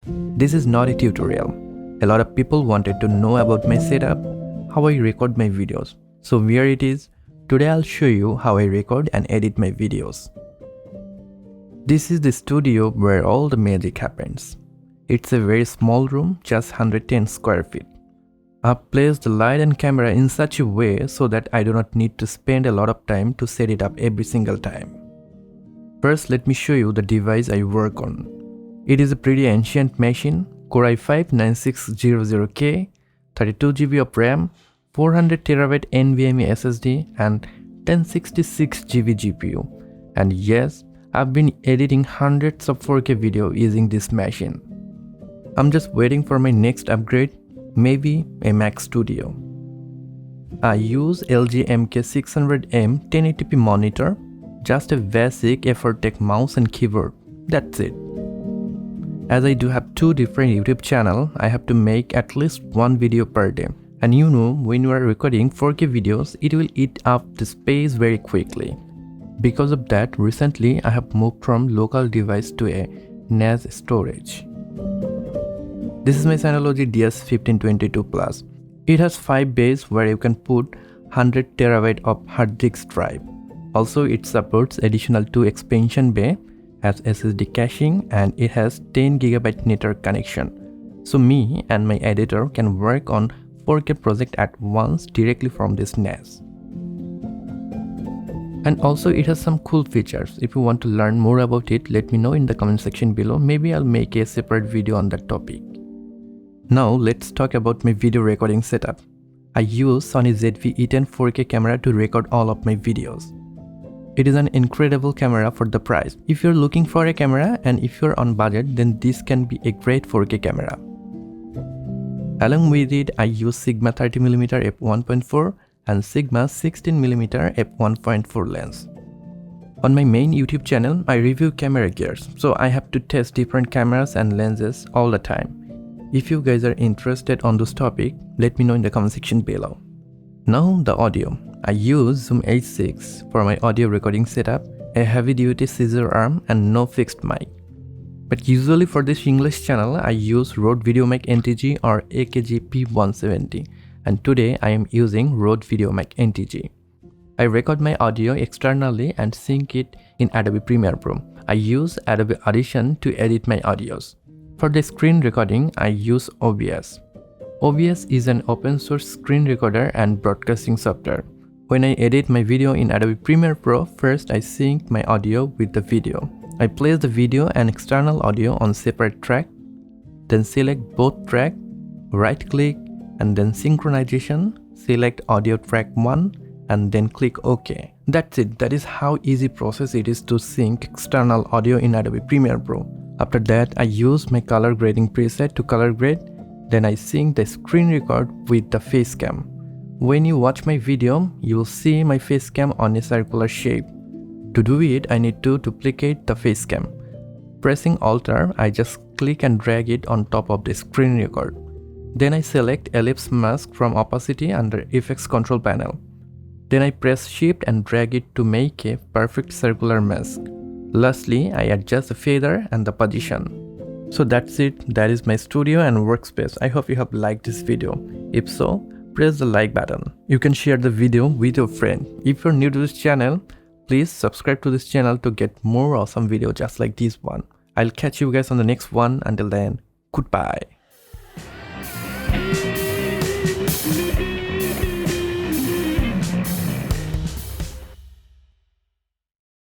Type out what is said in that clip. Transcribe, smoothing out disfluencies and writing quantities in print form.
This is not a tutorial. A lot of people wanted to know about my setup, how I record my videos. So here it is. Today I'll show you how I record and edit my videos. This is the studio where all the magic happens. It's a very small room, just 110 square feet. I've placed the light and camera in such a way so that I do not need to spend a lot of time to set it up every single time. First, let me show you the device I work on. It is a pretty ancient machine, Core i5-9600K, 32GB of RAM, 400TB NVMe SSD and 1066GB GPU. And yes, I've been editing hundreds of 4K video using this machine. I'm just waiting for my next upgrade, maybe a Mac Studio. I use LG MK600M 1080p monitor, just a basic Effortech mouse and keyboard. That's it. As I do have two different YouTube channels, I have to make at least one video per day. And you know, when you are recording 4K videos, it will eat up the space very quickly. Because of that, recently I have moved from local device to a NAS storage. This is my Synology DS1522 Plus. It has 5 bays where you can put 100TB of hard disk drive. Also, it supports additional 2 expansion bay, has SSD caching, and it has 10GB network connection. So me and my editor can work on 4K project at once directly from this NAS. And also it has some cool features. If you want to learn more about it, let me know in the comment section below. Maybe I'll make a separate video on that topic. Now let's talk about my video recording setup. I use Sony ZV-E10 4K camera to record all of my videos. It is an incredible camera for the price. If you're looking for a camera and if you're on budget, then this can be a great 4K camera. Along with it, I use Sigma 30mm f1.4 and Sigma 16mm f1.4 lens. On my main YouTube channel, I review camera gears, so I have to test different cameras and lenses all the time. If you guys are interested on this topic, let me know in the comment section below. Now the audio. I use Zoom H6 for my audio recording setup, a heavy-duty scissor arm and no fixed mic. But usually for this English channel, I use Rode VideoMic NTG or AKG P170, and today I am using Rode VideoMic NTG. I record my audio externally and sync it in Adobe Premiere Pro. I use Adobe Audition to edit my audios. For the screen recording, I use OBS. OBS is an open source screen recorder and broadcasting software. When I edit my video in Adobe Premiere Pro, first I sync my audio with the video. I place the video and external audio on separate track, then select both track, right click and then synchronization, select audio track 1 and then click OK. That's it. That is how easy process it is to sync external audio in Adobe Premiere Pro. After that, I use my color grading preset to color grade, then I sync the screen record with the face cam. When you watch my video, you will see my face cam on a circular shape. To do it, I need to duplicate the face cam. Pressing Alt-R, I just click and drag it on top of the screen record. Then I select Ellipse Mask from Opacity under Effects Control panel. Then I press Shift and drag it to make a perfect circular mask. Lastly, I adjust the feather and the position. So that's it. That is my studio and workspace. I hope you have liked this video. If so, press the like button. You can share the video with your friend. If you're new to this channel, please subscribe to this channel to get more awesome videos just like this one. I'll catch you guys on the next one. Until then, goodbye.